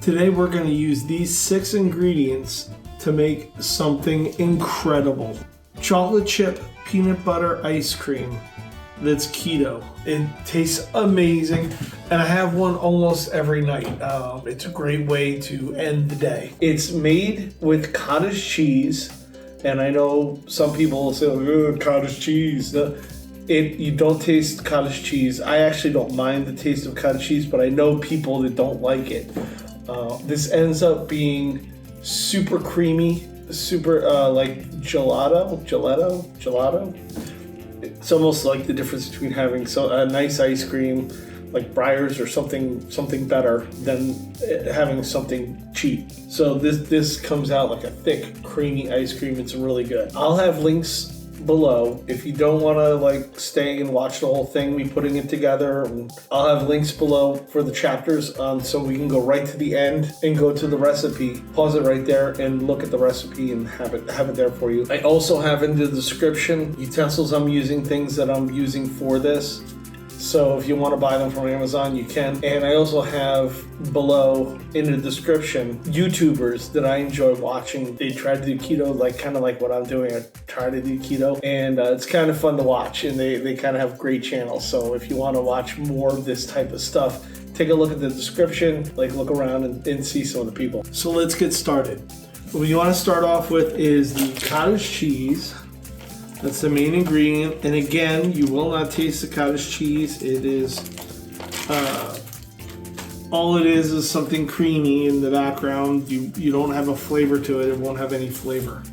Today we're going to use these 6 ingredients to make something incredible. Chocolate chip peanut butter ice cream that's keto. It tastes amazing, and I have one almost every night. It's a great way to end the day. It's made with cottage cheese, and I know some people will say, oh, cottage cheese. You don't taste cottage cheese. I actually don't mind the taste of cottage cheese, but I know people that don't like it. This ends up being super creamy, super like gelato. It's almost like the difference between having a nice ice cream like Breyers or something better than having something cheap. So this comes out like a thick, creamy ice cream. It's really good. I'll have links below if you don't want to like stay and watch the whole thing, me putting it together. And I'll have links below for the chapters, so we can go right to the end and go to the recipe. Pause it right there and look at the recipe and have it there for you. I also have in the description utensils I'm using, things that I'm using for this. So if you want to buy them from Amazon, you can. And I also have below in the description YouTubers that I enjoy watching. They try to do keto, kind of like what I'm doing. I try to do keto, and it's kind of fun to watch. And they kind of have great channels. So if you want to watch more of this type of stuff, take a look at the description. Look around and see some of the people. So let's get started. What you want to start off with is the cottage cheese. That's the main ingredient, and again, you will not taste the cottage cheese. It is, all it is something creamy in the background. You don't have a flavor to it. It won't have any flavor.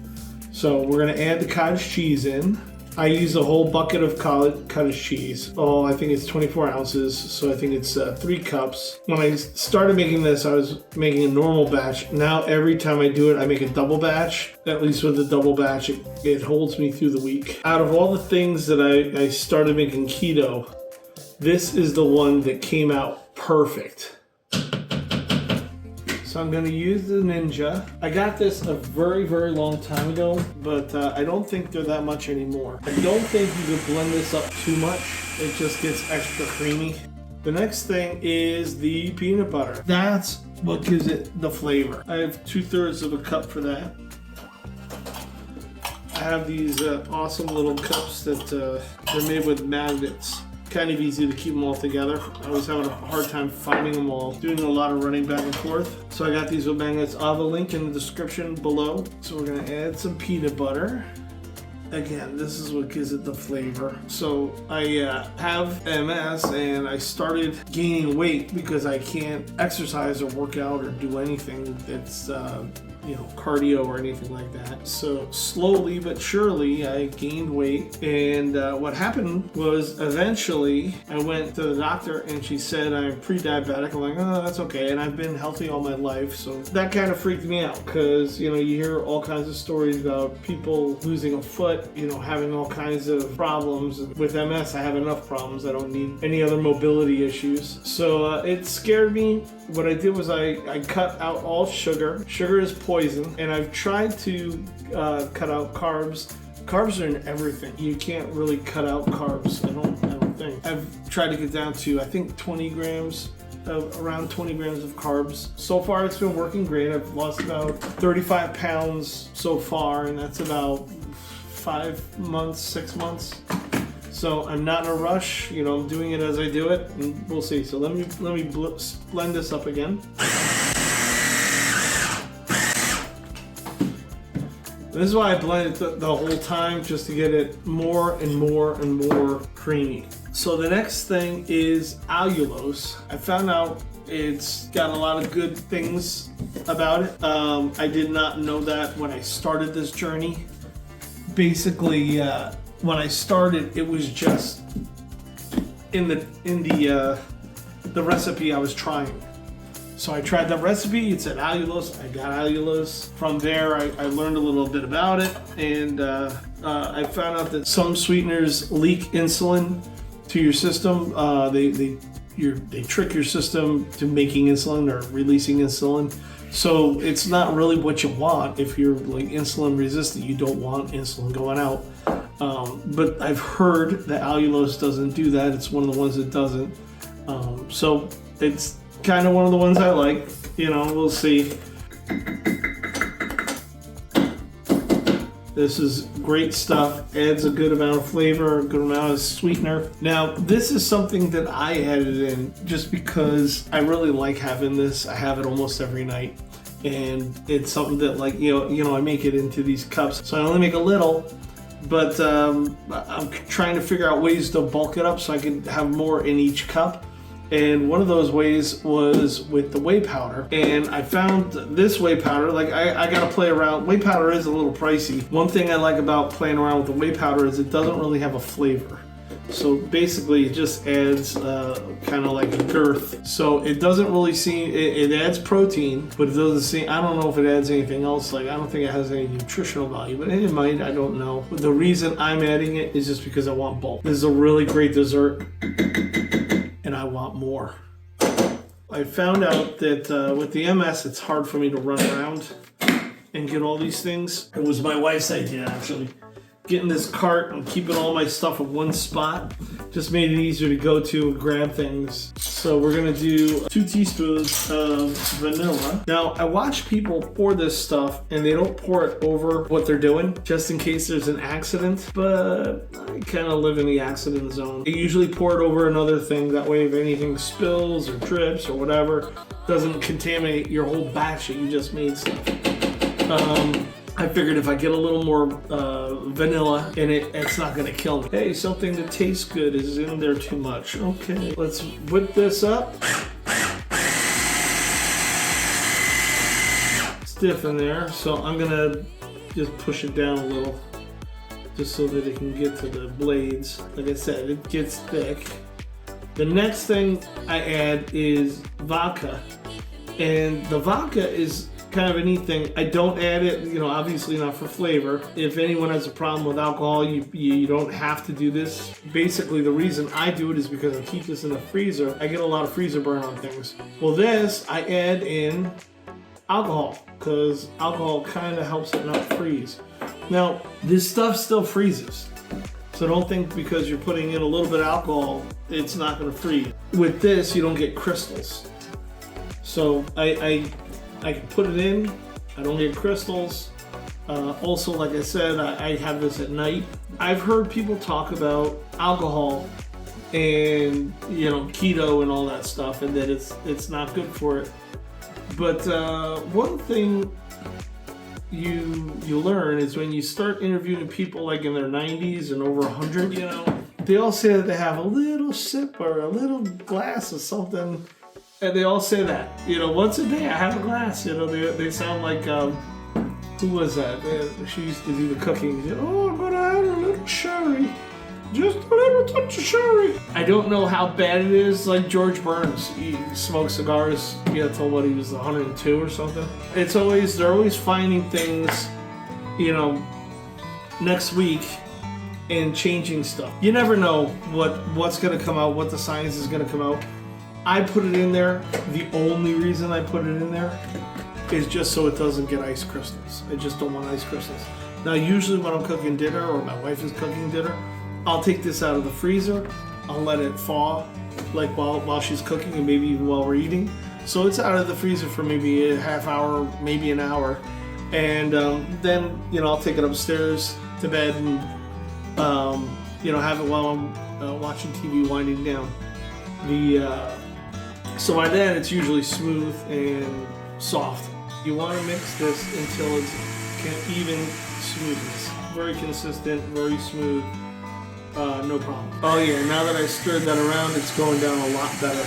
So we're gonna add the cottage cheese in. I use a whole bucket of cottage cheese. I think it's 24 ounces, so I think it's 3 cups. When I started making this, I was making a normal batch. Now every time I do it, I make a double batch. At least with the double batch, it holds me through the week. Out of all the things that I started making keto, this is the one that came out perfect. So I'm going to use the Ninja. I got this a very, very long time ago, but I don't think they're that much anymore. I don't think you can blend this up too much. It just gets extra creamy. The next thing is the peanut butter. That's what gives it the flavor. I have 2/3 of a cup for that. I have these awesome little cups that they're made with magnets. Kind of easy to keep them all together. I was having a hard time finding them all, doing a lot of running back and forth. So I got these with magnets. I'll have a link in the description below. So we're gonna add some peanut butter. Again, this is what gives it the flavor. So I have MS, and I started gaining weight because I can't exercise or work out or do anything that's cardio or anything like that. So slowly but surely I gained weight, and what happened was eventually I went to the doctor and she said I'm pre-diabetic. I'm like, oh, that's okay, and I've been healthy all my life. So that kind of freaked me out because you hear all kinds of stories about people losing a foot, having all kinds of problems. With MS, I have enough problems. I don't need any other mobility issues. So it scared me. What I did was I cut out all sugar. Sugar is poison, and I've tried to cut out carbs. Carbs are in everything. You can't really cut out carbs, I don't think. I've tried to get down to, I think, around 20 grams of carbs. So far, it's been working great. I've lost about 35 pounds so far, and that's about 5 months, 6 months. So I'm not in a rush, I'm doing it as I do it, and we'll see. So let me blend this up again. This is why I blend it the whole time, just to get it more and more and more creamy. So the next thing is allulose. I found out it's got a lot of good things about it. I did not know that when I started this journey. Basically, when I started, it was just in the recipe I was trying. So I tried the recipe. It said allulose. I got allulose. From there, I learned a little bit about it, and I found out that some sweeteners leak insulin to your system. They trick your system to making insulin or releasing insulin. So it's not really what you want. If you're insulin resistant, you don't want insulin going out. But I've heard that allulose doesn't do that. It's one of the ones that doesn't. So it's kind of one of the ones I like. You know, we'll see. This is great stuff, adds a good amount of flavor, a good amount of sweetener. Now, this is something that I added in just because I really like having this. I have it almost every night. And it's something that, like, you know, I make it into these cups. So I only make a little, but I'm trying to figure out ways to bulk it up so I can have more in each cup. And one of those ways was with the whey powder. And I found this whey powder, like I gotta play around. Whey powder is a little pricey. One thing I like about playing around with the whey powder is it doesn't really have a flavor. So basically it just adds kind of like a girth. So it doesn't really seem, it adds protein, but it doesn't seem, I don't know if it adds anything else. Like, I don't think it has any nutritional value, but it might, I don't know. But the reason I'm adding it is just because I want bulk. This is a really great dessert and I want more. I found out that with the MS, it's hard for me to run around and get all these things. It was my wife's idea, actually. Getting this cart and keeping all my stuff in one spot just made it easier to go to and grab things. So we're gonna do 2 teaspoons of vanilla. Now, I watch people pour this stuff and they don't pour it over what they're doing just in case there's an accident, but I kind of live in the accident zone. They usually pour it over another thing, that way if anything spills or drips or whatever, doesn't contaminate your whole batch that you just made stuff. I figured if I get a little more vanilla in it, it's not gonna kill me. Hey, something that tastes good is in there too much. Okay, let's whip this up. Stiff in there, so I'm gonna just push it down a little, just so that it can get to the blades. Like I said, it gets thick. The next thing I add is vodka, and the vodka is kind of a neat thing. I don't add it, you know, obviously not for flavor. If anyone has a problem with alcohol, you don't have to do this. Basically, the reason I do it is because I keep this in the freezer. I get a lot of freezer burn on things. Well, this, I add in alcohol, because alcohol kind of helps it not freeze. Now, this stuff still freezes. So don't think because you're putting in a little bit of alcohol, it's not gonna freeze. With this, you don't get crystals. So I can put it in, I don't get crystals. Also, like I said, I have this at night. I've heard people talk about alcohol and, you know, keto and all that stuff, and that it's not good for it. But one thing you learn is when you start interviewing people like in their 90s and over 100, you know, they all say that they have a little sip or a little glass of something. And they all say that, you know, once a day I have a glass. You know, they sound like, who was that? She used to do the cooking. Oh, I'm gonna add a little sherry, just a little touch of sherry. I don't know how bad it is. Like George Burns, he smoked cigars, you know, till what, he was 102 or something. They're always finding things, you know, next week and changing stuff. You never know what's gonna come out, what the science is gonna come out. I put it in there. The only reason I put it in there is just so it doesn't get ice crystals. I just don't want ice crystals. Now, usually when I'm cooking dinner or my wife is cooking dinner, I'll take this out of the freezer. I'll let it thaw, like while she's cooking and maybe even while we're eating. So it's out of the freezer for maybe a half hour, maybe an hour. And then, you know, I'll take it upstairs to bed and, you know, have it while I'm watching TV, winding down. So by then it's usually smooth and soft. You want to mix this until it's even smoothness. Very consistent, very smooth, no problem. Oh yeah, now that I stirred that around, it's going down a lot better.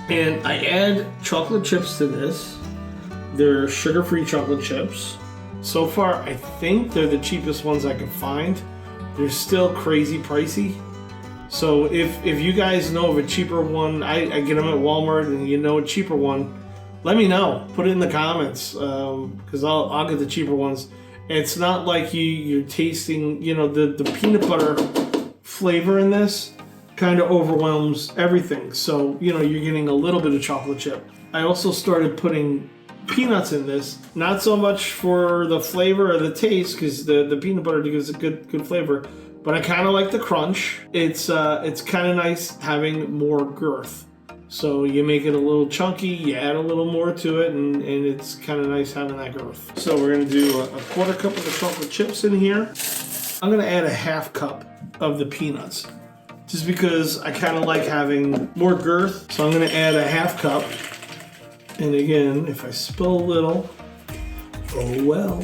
And I add chocolate chips to this. They're sugar-free chocolate chips. So far, I think they're the cheapest ones I can find. They're still crazy pricey. So if you guys know of a cheaper one, I get them at Walmart, and you know a cheaper one, let me know. Put it in the comments, because I'll get the cheaper ones. It's not like you're tasting, you know, the peanut butter flavor in this kind of overwhelms everything. So, you know, you're getting a little bit of chocolate chip. I also started putting peanuts in this, not so much for the flavor or the taste, because the peanut butter gives a good flavor, but I kind of like the crunch. It's kind of nice having more girth. So you make it a little chunky, you add a little more to it, and it's kind of nice having that girth. So we're gonna do a 1/4 cup of the chocolate chips in here. I'm gonna add a 1/2 cup of the peanuts, just because I kind of like having more girth. So I'm gonna add a 1/2 cup. And again, if I spill a little, oh well.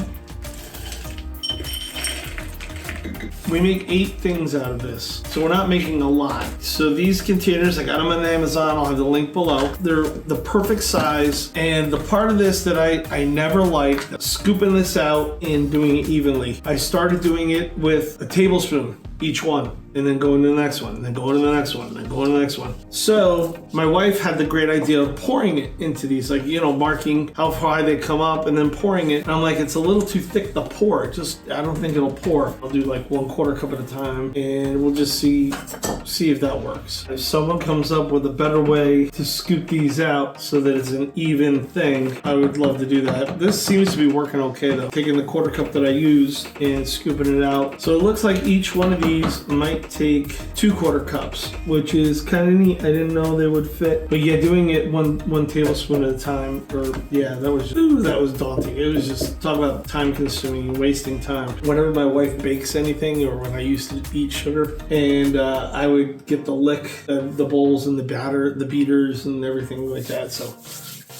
We make 8 things out of this, so we're not making a lot. So these containers, I got them on Amazon, I'll have the link below. They're the perfect size, and the part of this that I never liked, scooping this out and doing it evenly. I started doing it with a tablespoon each one, and then going to the next one, and then going to the next one, and then going to the next one. So my wife had the great idea of pouring it into these, like, you know, marking how high they come up and then pouring it. And I'm like, it's a little too thick to pour. I don't think it'll pour. I'll do like 1/4 cup at a time, and we'll just see if that works. If someone comes up with a better way to scoop these out so that it's an even thing, I would love to do that. This seems to be working okay though. Taking the 1/4 cup that I used and scooping it out. So it looks like each one of these might take 2 1/4 cups, which is kind of neat. I didn't know they would fit, but yeah, doing it one tablespoon at a time, or yeah, that was daunting. It was just, talk about time consuming and wasting time. Whenever my wife bakes anything, or when I used to eat sugar, and I would get the lick, the bowls and the beaters and everything like that. So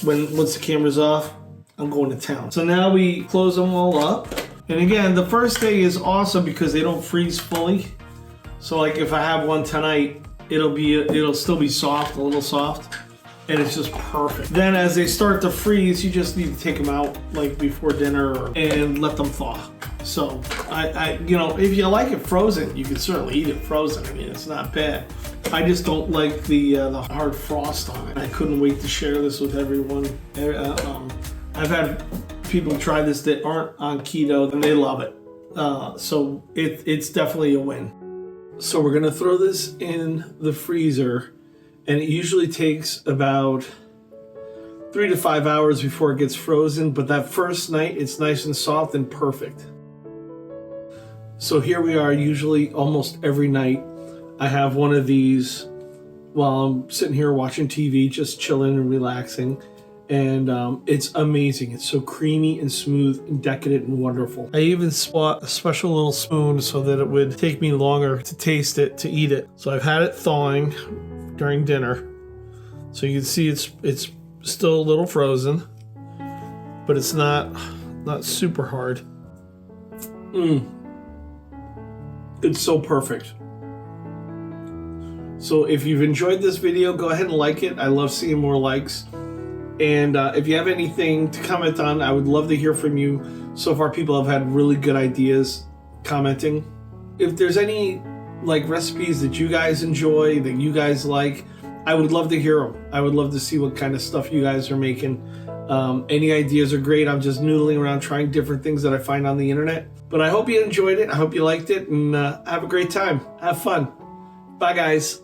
once the camera's off, I'm going to town. So now we close them all up. And again, the first day is awesome because they don't freeze fully. So like if I have one tonight, it'll still be soft, a little soft, and it's just perfect. Then as they start to freeze, you just need to take them out like before dinner and let them thaw. So I you know, if you like it frozen, you can certainly eat it frozen. I mean, it's not bad. I just don't like the hard frost on it. I couldn't wait to share this with everyone. I've had people try this that aren't on keto, and they love it. So it's definitely a win. So we're gonna throw this in the freezer, and it usually takes about 3 to 5 hours before it gets frozen, but that first night it's nice and soft and perfect. So here we are, usually almost every night I have one of these while I'm sitting here watching TV, just chilling and relaxing. And it's amazing. It's so creamy and smooth and decadent and wonderful. I even bought a special little spoon so that it would take me longer to taste it, to eat it. So I've had it thawing during dinner. So you can see it's still a little frozen, but it's not super hard. It's so perfect. So if you've enjoyed this video, go ahead and like it. I love seeing more likes. And if you have anything to comment on, I would love to hear from you. So far, people have had really good ideas commenting. If there's any like recipes that you guys enjoy, that you guys like, I would love to hear them. I would love to see what kind of stuff you guys are making. Any ideas are great. I'm just noodling around trying different things that I find on the internet. But I hope you enjoyed it. I hope you liked it, and have a great time. Have fun. Bye, guys.